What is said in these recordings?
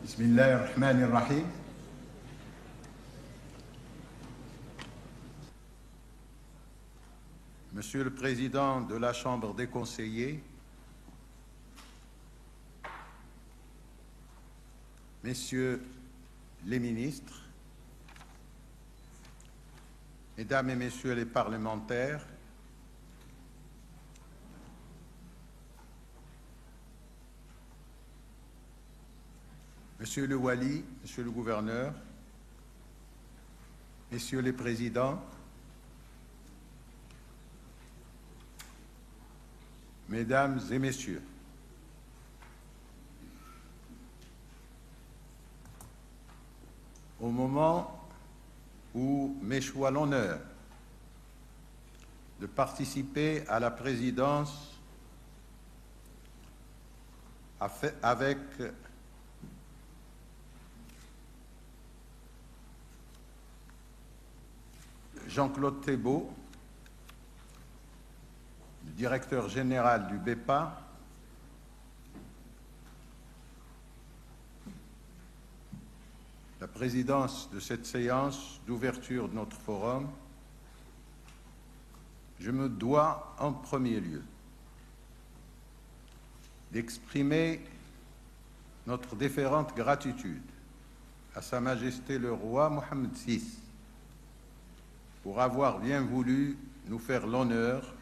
Bismillahirrahmanirrahim. Monsieur le Président de la Chambre des conseillers, Messieurs les ministres, Mesdames et Messieurs les parlementaires, Monsieur le Wali, Monsieur le Gouverneur, Messieurs les Présidents, Mesdames et Messieurs, au moment où m'échoit l'honneur de participer à la présidence avec Jean-Claude Thébault, le directeur général du BEPA, la présidence de cette séance d'ouverture de notre forum, je me dois en premier lieu d'exprimer notre déférente gratitude à Sa Majesté le Roi Mohammed VI pour avoir bien voulu nous faire l'honneur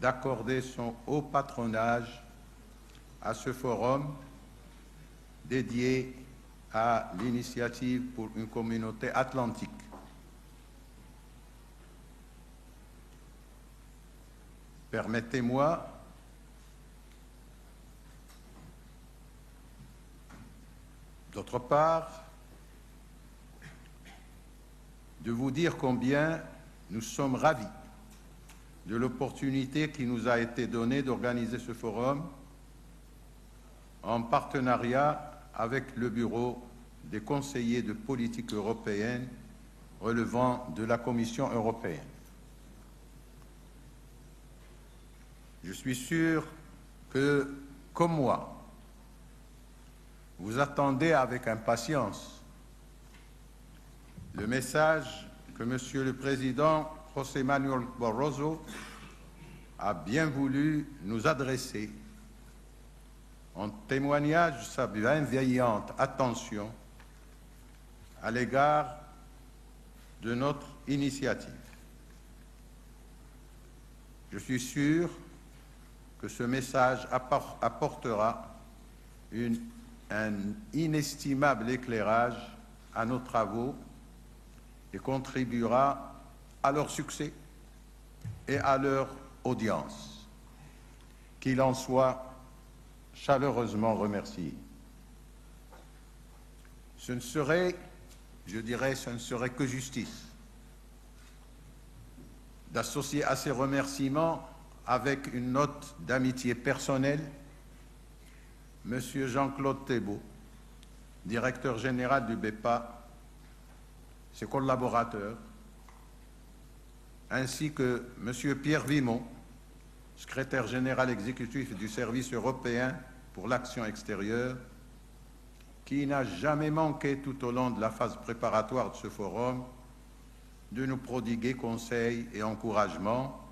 d'accorder son haut patronage à ce forum dédié à l'initiative pour une communauté atlantique. Permettez-moi d'autre part de vous dire combien nous sommes ravis de l'opportunité qui nous a été donnée d'organiser ce forum en partenariat avec le Bureau des conseillers de politique européenne relevant de la Commission européenne. Je suis sûr que, comme moi, vous attendez avec impatience le message que Monsieur le Président José Manuel Barroso a bien voulu nous adresser en témoignage de sa bienveillante attention à l'égard de notre initiative. Je suis sûr que ce message apportera un inestimable éclairage à nos travaux et contribuera à leur succès et à leur audience. Qu'il en soit chaleureusement remercié. Ce ne serait, je dirais, ce ne serait que justice d'associer à ces remerciements avec une note d'amitié personnelle Monsieur Jean-Claude Thébault, directeur général du BEPA, ses collaborateurs, ainsi que Monsieur Pierre Vimont, secrétaire général exécutif du Service européen pour l'action extérieure, qui n'a jamais manqué tout au long de la phase préparatoire de ce forum de nous prodiguer conseils et encouragements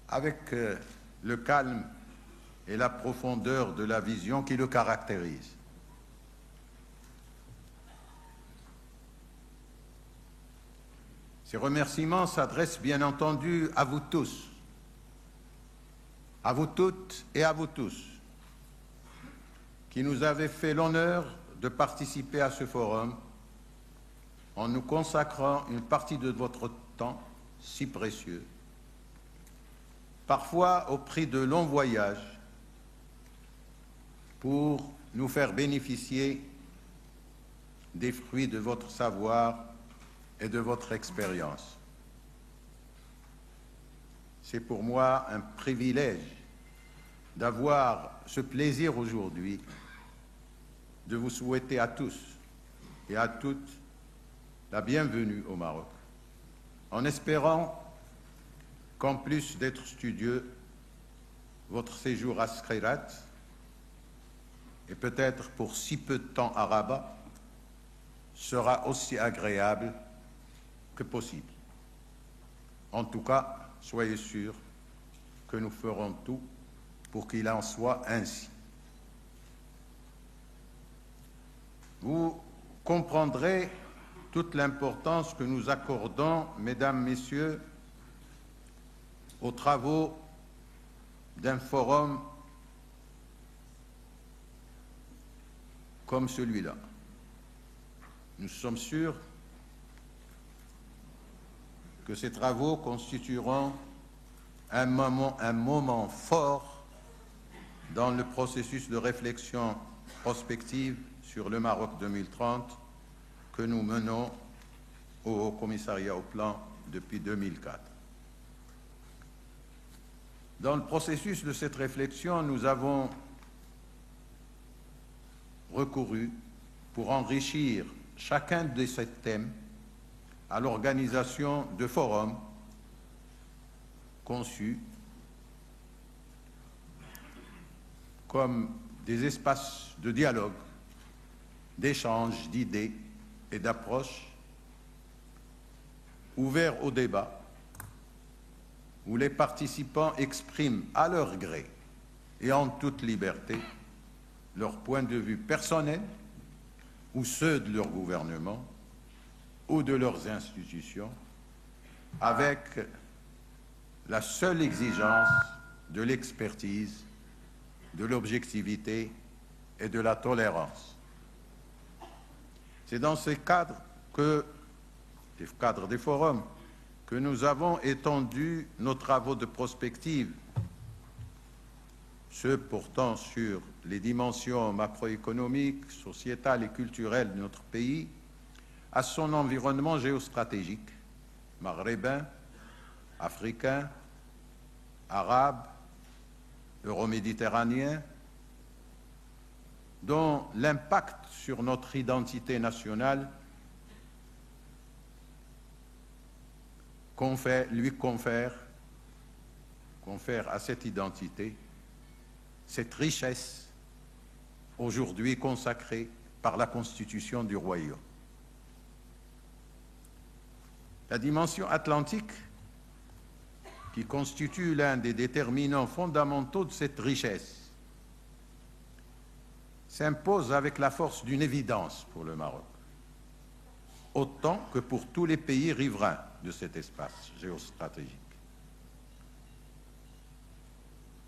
avec le calme et la profondeur de la vision qui le caractérise. Ces remerciements s'adressent bien entendu à vous tous, à vous toutes et à vous tous, qui nous avez fait l'honneur de participer à ce forum en nous consacrant une partie de votre temps si précieux, parfois au prix de longs voyages, pour nous faire bénéficier des fruits de votre savoir et de votre expérience. C'est pour moi un privilège d'avoir ce plaisir aujourd'hui de vous souhaiter à tous et à toutes la bienvenue au Maroc, en espérant qu'en plus d'être studieux, votre séjour à Skhirat et peut-être pour si peu de temps à Rabat, sera aussi agréable que possible. En tout cas, soyez sûrs que nous ferons tout pour qu'il en soit ainsi. Vous comprendrez toute l'importance que nous accordons, mesdames, messieurs, aux travaux d'un forum comme celui-là. Nous sommes sûrs que ces travaux constitueront un moment fort dans le processus de réflexion prospective sur le Maroc 2030 que nous menons au Haut Commissariat au Plan depuis 2004. Dans le processus de cette réflexion, nous avons recouru pour enrichir chacun de ces thèmes à l'organisation de forums conçus comme des espaces de dialogue, d'échange d'idées et d'approches ouverts au débat, où les participants expriment à leur gré et en toute liberté leur point de vue personnel ou ceux de leur gouvernement ou de leurs institutions, avec la seule exigence de l'expertise, de l'objectivité et de la tolérance. C'est dans ces cadres des forums que nous avons étendu nos travaux de prospective, ceux portant sur les dimensions macroéconomiques, sociétales et culturelles de notre pays, à son environnement géostratégique, maghrébin, africain, arabe, euroméditerranéen, dont l'impact sur notre identité nationale lui confère à cette identité cette richesse aujourd'hui consacrée par la Constitution du Royaume. La dimension atlantique, qui constitue l'un des déterminants fondamentaux de cette richesse, s'impose avec la force d'une évidence pour le Maroc, autant que pour tous les pays riverains de cet espace géostratégique.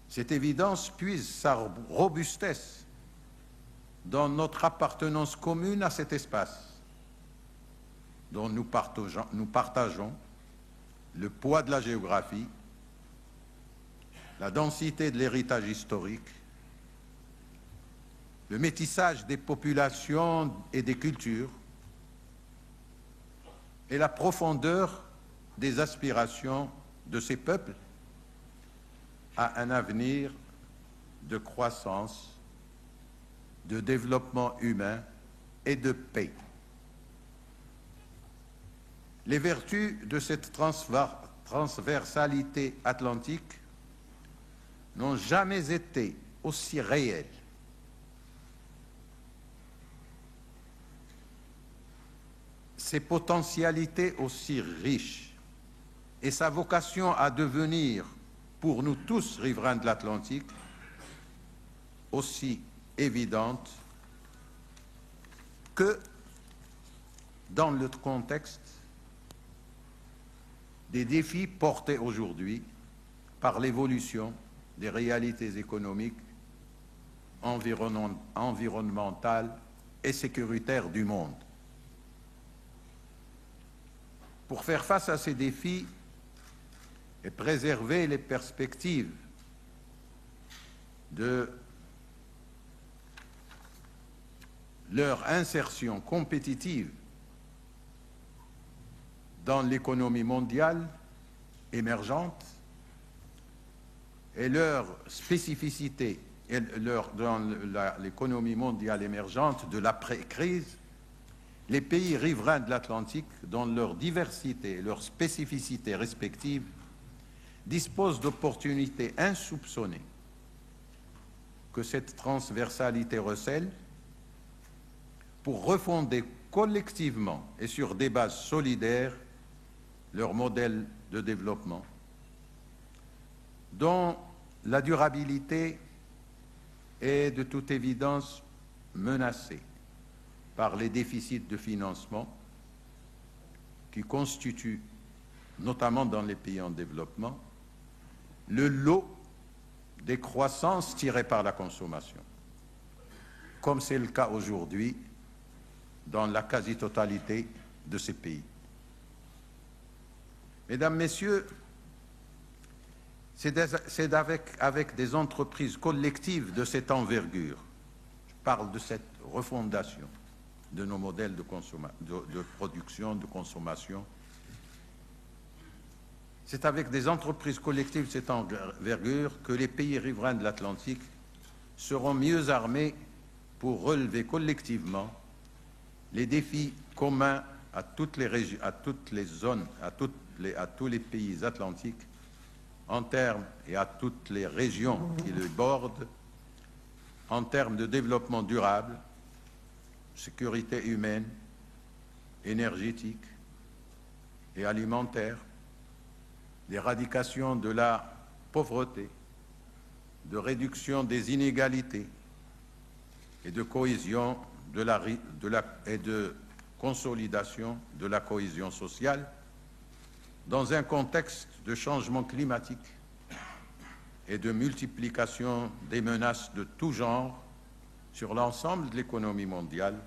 Cette évidence puise sa robustesse dans notre appartenance commune à cet espace, dont nous partageons le poids de la géographie, la densité de l'héritage historique, le métissage des populations et des cultures, et la profondeur des aspirations de ces peuples à un avenir de croissance, de développement humain et de paix. Les vertus de cette transversalité atlantique n'ont jamais été aussi réelles. Ses potentialités aussi riches et sa vocation à devenir, pour nous tous riverains de l'Atlantique, aussi évidente que dans le contexte des défis portés aujourd'hui par l'évolution des réalités économiques, environnementales et sécuritaires du monde. Pour faire face à ces défis et préserver les perspectives de leur insertion compétitive dans l'économie mondiale émergente et leur spécificité dans l'économie mondiale émergente de l'après-crise, les pays riverains de l'Atlantique, dans leur diversité et leurs spécificités respectives, disposent d'opportunités insoupçonnées que cette transversalité recèle pour refonder collectivement et sur des bases solidaires leur modèle de développement, dont la durabilité est de toute évidence menacée par les déficits de financement qui constituent, notamment dans les pays en développement, le lot des croissances tirées par la consommation, comme c'est le cas aujourd'hui dans la quasi-totalité de ces pays. Mesdames, Messieurs, c'est avec des entreprises collectives de cette envergure, je parle de cette refondation de nos modèles de production, de consommation, c'est avec des entreprises collectives de cette envergure que les pays riverains de l'Atlantique seront mieux armés pour relever collectivement les défis communs à toutes les régions, à toutes les zones, à tous les pays atlantiques, en termes et à toutes les régions qui les bordent, en termes de développement durable, sécurité humaine, énergétique et alimentaire, d'éradication de la pauvreté, de réduction des inégalités et de cohésion et de consolidation de la cohésion sociale dans un contexte de changement climatique et de multiplication des menaces de tout genre sur l'ensemble de l'économie mondiale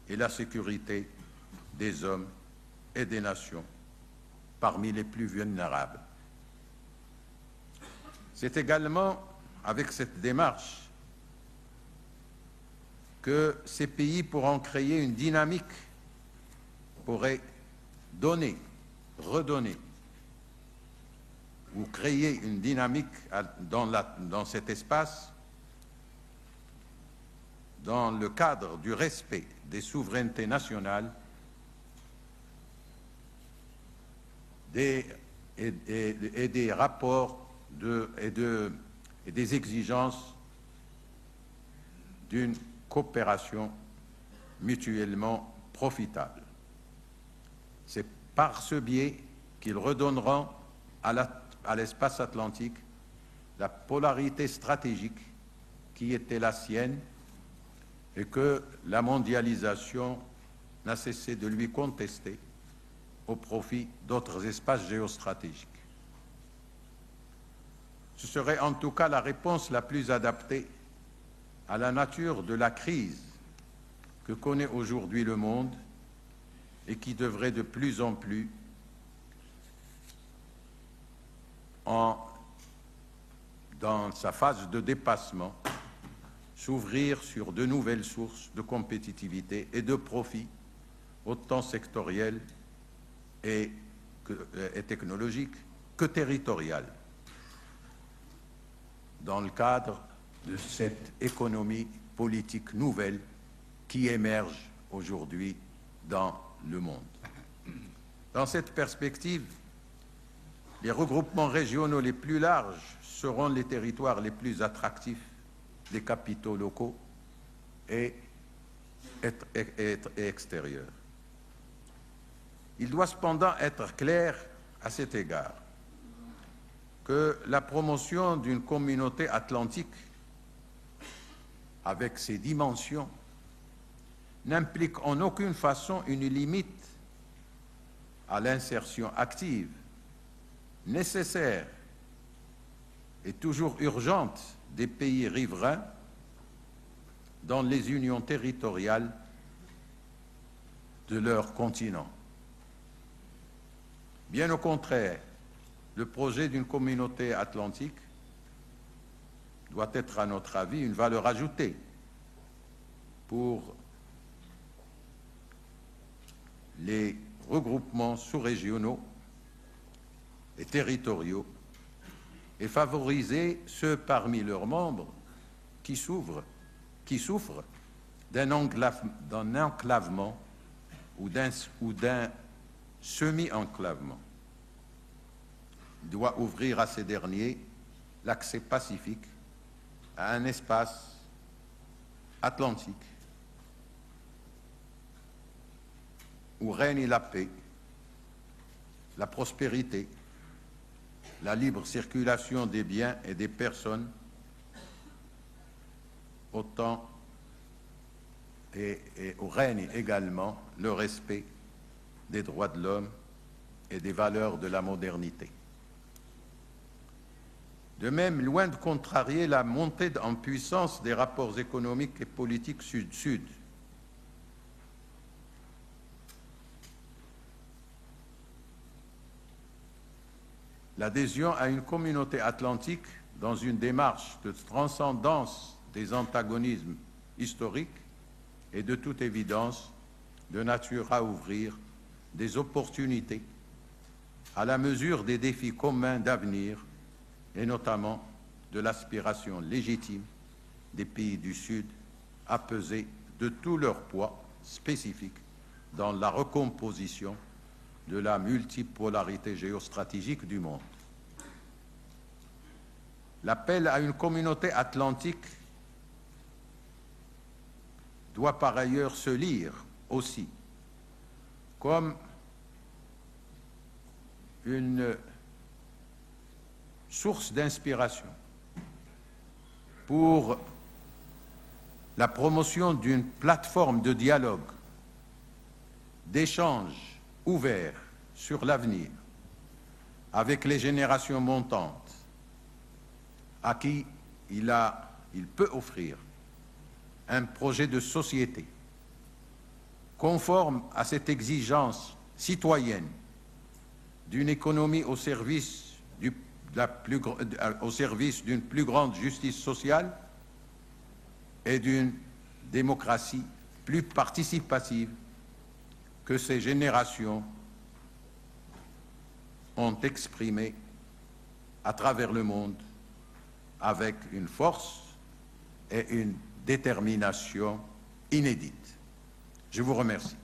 et la sécurité des hommes et des nations parmi les plus vulnérables. C'est également avec cette démarche que ces pays pourront créer une dynamique, pourraient donner, redonner ou créer une dynamique dans cet espace dans le cadre du respect des souverainetés nationales et des rapports et des exigences d'une coopération mutuellement profitable. C'est par ce biais qu'ils redonneront à l'espace atlantique la polarité stratégique qui était la sienne et que la mondialisation n'a cessé de lui contester au profit d'autres espaces géostratégiques. Ce serait en tout cas la réponse la plus adaptée à la nature de la crise que connaît aujourd'hui le monde et qui devrait de plus en plus, dans sa phase de dépassement, s'ouvrir sur de nouvelles sources de compétitivité et de profit, autant sectoriels et technologiques que territoriales, dans le cadre de cette économie politique nouvelle qui émerge aujourd'hui dans le monde. Dans cette perspective, les regroupements régionaux les plus larges seront les territoires les plus attractifs des capitaux locaux et extérieurs. Il doit cependant être clair à cet égard que la promotion d'une communauté atlantique avec ses dimensions n'implique en aucune façon une limite à l'insertion active, nécessaire et toujours urgente des pays riverains dans les unions territoriales de leur continent. Bien au contraire, le projet d'une communauté atlantique doit être, à notre avis, une valeur ajoutée pour les regroupements sous-régionaux et territoriaux et favoriser ceux parmi leurs membres qui souffrent d'un enclavement ou d'un semi-enclavement. Il doit ouvrir à ces derniers l'accès pacifique à un espace atlantique où règne la paix, la prospérité, la libre circulation des biens et des personnes, autant et où règne également le respect des droits de l'homme et des valeurs de la modernité. De même, loin de contrarier la montée en puissance des rapports économiques et politiques sud-sud, l'adhésion à une communauté atlantique dans une démarche de transcendance des antagonismes historiques est de toute évidence de nature à ouvrir des opportunités à la mesure des défis communs d'avenir et notamment de l'aspiration légitime des pays du Sud à peser de tout leur poids spécifique dans la recomposition de la multipolarité géostratégique du monde. L'appel à une communauté atlantique doit par ailleurs se lire aussi comme une source d'inspiration pour la promotion d'une plateforme de dialogue, d'échange ouvert sur l'avenir avec les générations montantes à qui il peut offrir un projet de société conforme à cette exigence citoyenne d'une économie au service d'une plus grande justice sociale et d'une démocratie plus participative que ces générations ont exprimé à travers le monde avec une force et une détermination inédites. Je vous remercie.